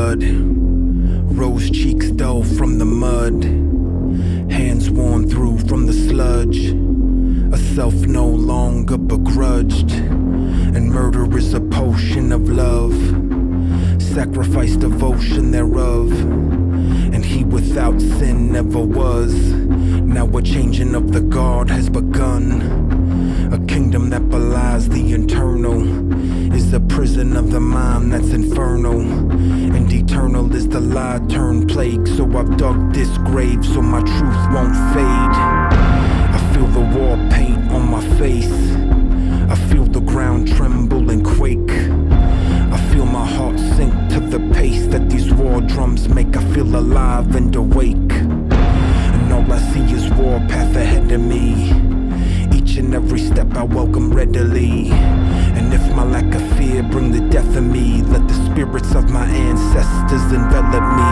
blood, rose cheeks dull from the mud, hands worn through from the sludge, a self no longer begrudged, and murder is a potion of love, sacrifice devotion thereof, and he without sin never was. Now a changing of the guard has begun, a kingdom that belies the internal, is a prison of the mind that's infernal, and eternal is the lie turned plague. So I've dug this grave so my truth won't fade. I feel the war paint on my face, I feel the ground tremble and quake, I feel my heart sink to the pace that these war drums make. I feel alive and awake, and all I see is war path ahead of me. Each and every step I welcome readily, and if my lack of fear bring the death of me, let the spirits of my ancestors envelop me.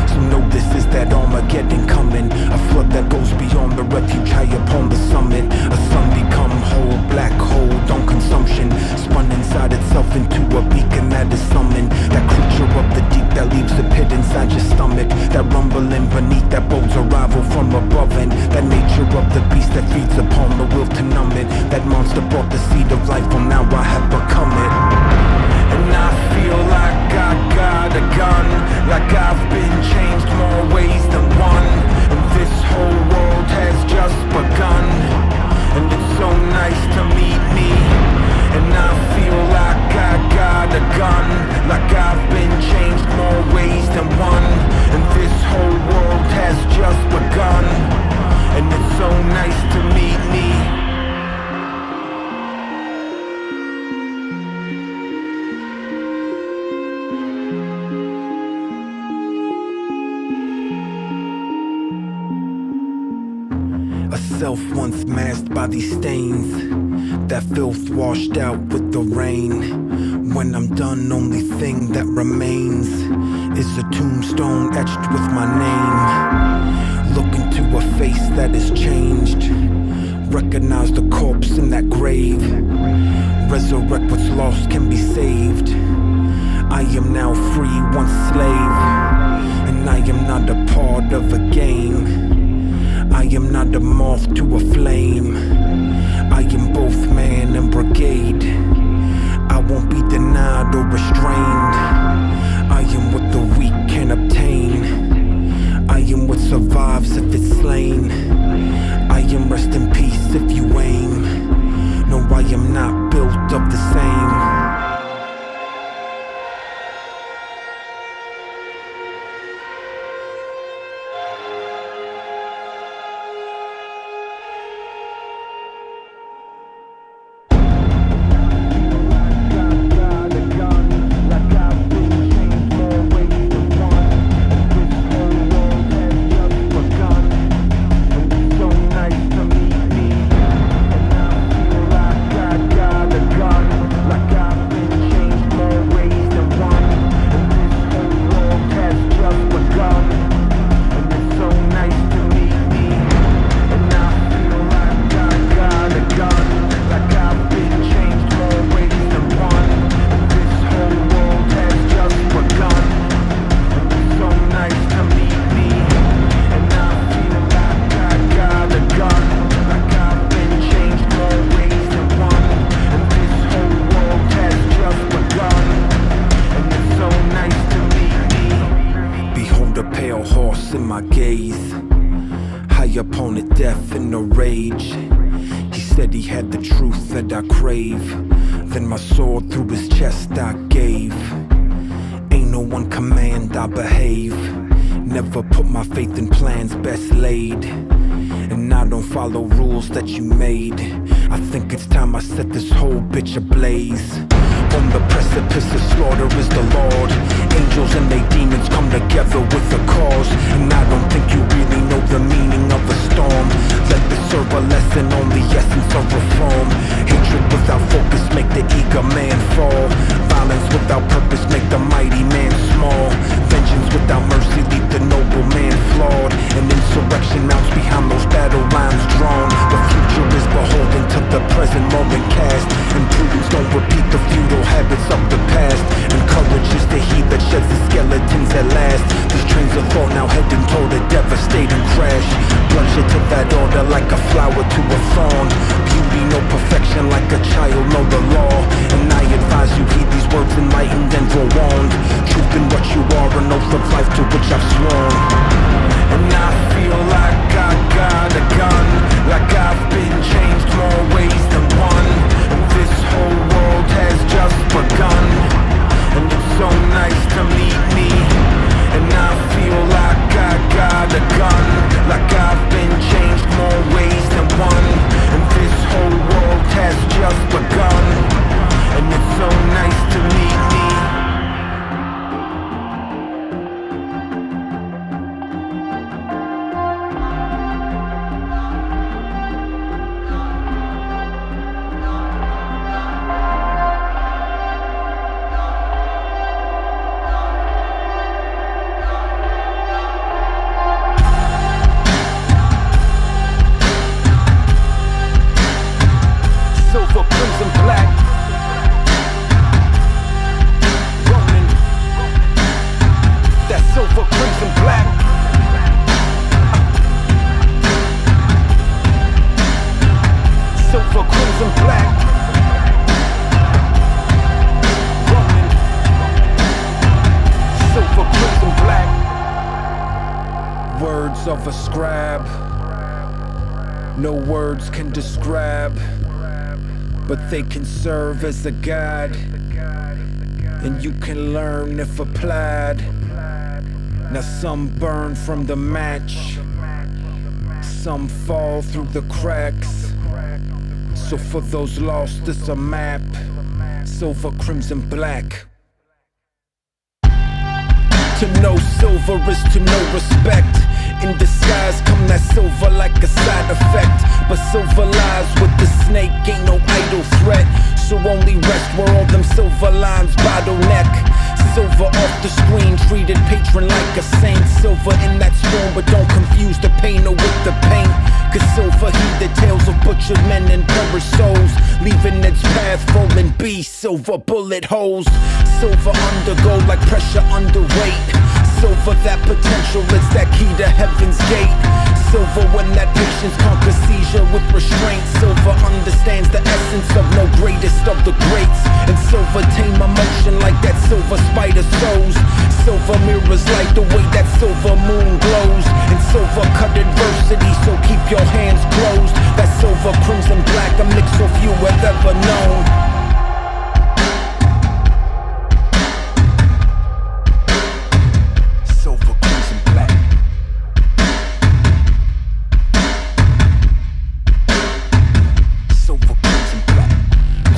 So know this is that Armageddon coming, a flood that goes beyond the refuge high upon the summit. A sun become whole, black hole on consumption, spun inside itself into a beacon that is summoned. That creature of the deep that leaves a pit inside your stomach, that rumbling beneath that bodes arrival from above, and that nature of the beast that feeds upon the will to numb it. That monster brought the seed of life, well now I have become it. And I feel like I got a gun, like I've been changed more ways than one, and this whole world has just begun, and it's so nice to meet me. And I feel like I got a gun, like I've been changed more ways than one, and this whole world has just begun, and it's so nice to meet me. Self once masked by these stains, that filth washed out with the rain. When I'm done, only thing that remains is a tombstone etched with my name. Look into a face that has changed, recognize the corpse in that grave, resurrect what's lost can be saved. I am now free, once slave, and I am not a part of a game. I am not a moth to a flame, I am both man and brigade. I won't be denied or restrained, I am what the weak can obtain. I am what survives if it's slain, I am rest in peace if you aim. No, I am not built of the same. In my gaze, high upon it, death and the rage. He said he had the truth that I crave, then my sword through his chest I gave. Ain't no one command, I behave, never put my faith in plans best laid, and I don't follow rules that you made. I think it's time I set this whole bitch ablaze. On the precipice of slaughter is the Lord. Angels and they demons come together with a cause, and I don't think you really know the meaning of a storm. Let this serve a lesson on the essence of reform. Hatred without focus make the eager man fall. Violence without purpose make the mighty man small. Vengeance without mercy leave the noble man flawed, and insurrection mounts behind those battle lines drawn. The future is beholden to the present moment cast, and prudence don't repeat the feudal habits of the past, and courage is the heat that sheds the skeleton an oath of life to which I've sworn. And I feel like I got a gun, like I've been changed more ways than one. And this whole world has just begun, and it's so nice to meet me. And I feel like I got a gun, like I've been changed more ways than one. And this whole world has just begun, and it's so nice to meet me. Silver, crimson, black, rolling. That silver, crimson, black. Silver, crimson, black, rolling. Silver, crimson, black. Words of a scribe, no words can describe, but they can serve as a guide, and you can learn if applied. Now some burn from the match, some fall through the cracks. So for those lost, it's a map, silver, crimson, black. To know silver is to know respect. In disguise come that silver like a side effect, but silver lies with the snake, ain't no idle threat. So only rest where all them silver lines bottleneck. Silver off the screen, treated patron like a saint. Silver in that spoon, but don't confuse the painter with the paint. Cause silver heed the tales of butchered men and perished souls, leaving its path rolling beasts, silver bullet holes. Silver undergo like pressure underweight. Silver, that potential is that key to heaven's gate. Silver when that patience conquers seizure with restraint. Silver understands the essence of no greatest of the greats. And silver tame emotion like that silver spider sows. Silver mirrors light the way that silver moon glows. And silver cut adversity, so keep your hands closed. That silver, crimson, black, a mix so few have ever known.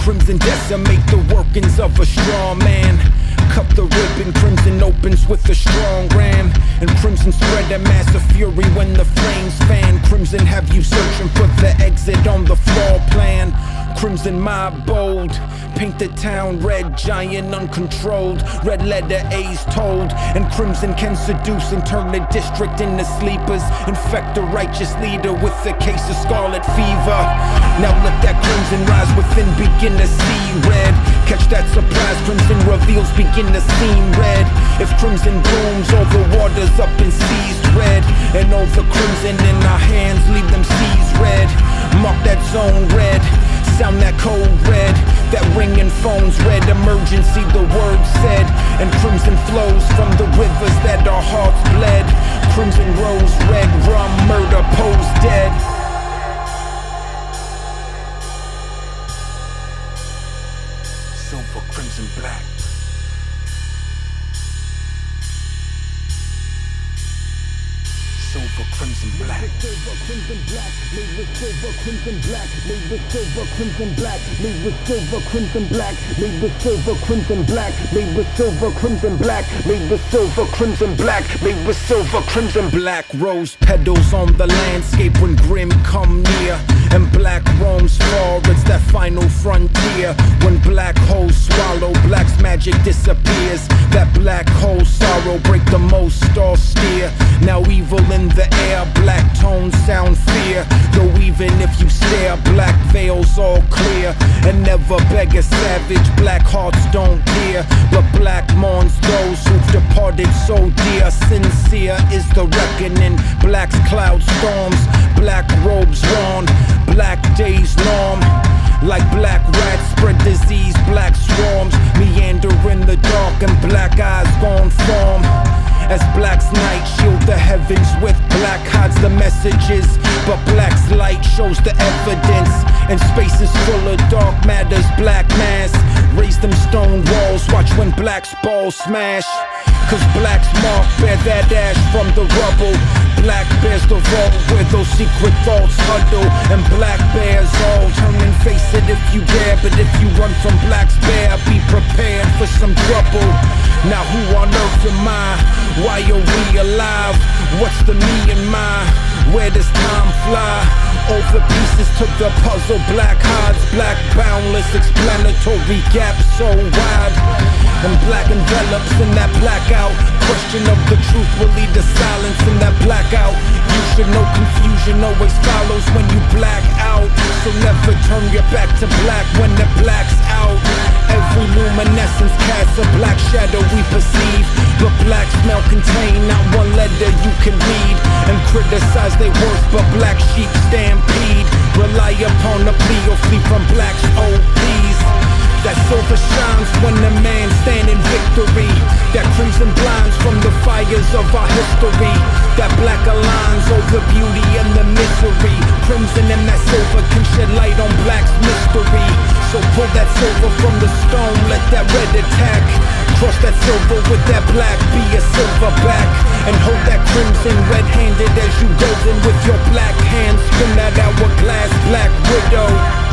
Crimson decimate the workings of a straw man. Cut the ribbon, crimson opens with a strong ram. And crimson spread a mass of fury when the flames fan. Crimson have you searching for the exit on the floor plan. Crimson mob bold, paint the town red, giant uncontrolled. Red letter A's told, and crimson can seduce and turn the district into sleepers. Infect a righteous leader with a case of scarlet fever. Now let that crimson rise within, begin to see red. Catch that surprise, crimson reveals begin to seem red. If crimson blooms, all the waters up and seas red. And all the crimson in our hands leave them seas red. Mark that zone red, sound that code red. That ring and phone's red, emergency the word said. And crimson flows from the rivers that our hearts bled. Crimson rose red, rum, murder, pose dead. Silver, crimson, black. Silver, crimson, black. Silver, crimson, black. Made with silver, crimson, black. Made with silver, crimson, black. Made with silver, crimson, black. Made with silver, crimson, black. Made with silver, crimson, black. Made with silver, crimson, black. Made with silver, crimson, black. Rose petals on the landscape when grim come near. And black roams far, it's that final frontier. When black holes swallow, black's magic disappears. That black hole sorrow break the most austere. Now evil in the air, black tones sound fear. Though even if you stare, black veils all clear. And never beg a savage, black hearts don't peer. But black mourns those who've departed so dear. Sincere is the reckoning, black's cloud storms. Black robes worn, black days long. Like black rats spread disease, black swarms. Meander in the dark and black eyes gone form. Black's night shield the heavens with black hides the messages, but black's light shows the evidence. And space is full of dark matter's black mass. Raise them stone walls, watch when black's balls smash. Cause black's mark bear that ash from the rubble. Black bears the vault where those secret thoughts huddle. And black bears all, turn and face it if you dare. But if you run from black's bear, be prepared for some trouble. Now who on earth am I? Why are we alive? What's the me and my? Where does time fly? All the pieces to the puzzle, black hides, black boundless, explanatory gap so wide. And black envelops in that blackout. Question of the truth will lead to silence in that blackout. You should know confusion always follows when you black out. So never turn your back to black when the black's out. Every luminescence casts a black shadow we perceive, but black smell contain not one letter you can read. And criticize their worth, but black sheep stampede. Rely upon a plea or flee from black's OPs. That silver shines when the man stand in victory. That crimson blinds from the fires of our history. That black aligns over beauty and the misery. Crimson and that silver can shed light on black's mystery. So pull that silver from the stone, let that red attack. Cross that silver with that black, be a silverback. And hold that crimson red-handed as you golden with your black hands. Spin that hourglass, black widow.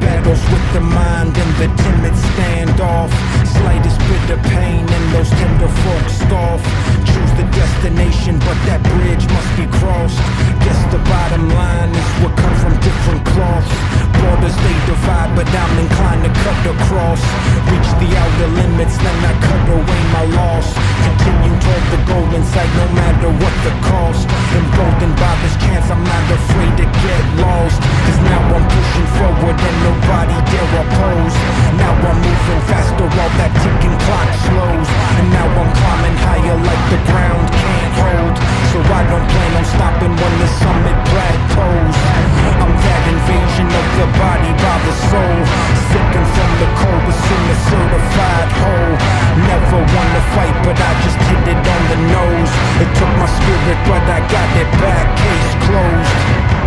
Battles with the mind and the timid standoff. Slightest bit of pain and those tender folks scoff. Choose the destination but that bridge must be crossed. Guess the bottom line is we're cut from different cloths. Borders they divide but I'm inclined to cut across. Reach the outer limits then I cut away my loss. Continue toward the goal in sight no matter what the cost. Emboldened by this chance I'm not afraid to get lost. Cause now I'm pushing forward and nobody dare oppose. Now I'm moving faster while that ticking clock slows. And now I'm climbing higher like the ground can't hold. So I don't plan on stopping when the summit plateaus. I'm that invasion of the body by the soul. Sipping from the cold, assume a certified whole. Never wanna fight but I just hit it on the nose. It took my spirit but I got it back, case closed.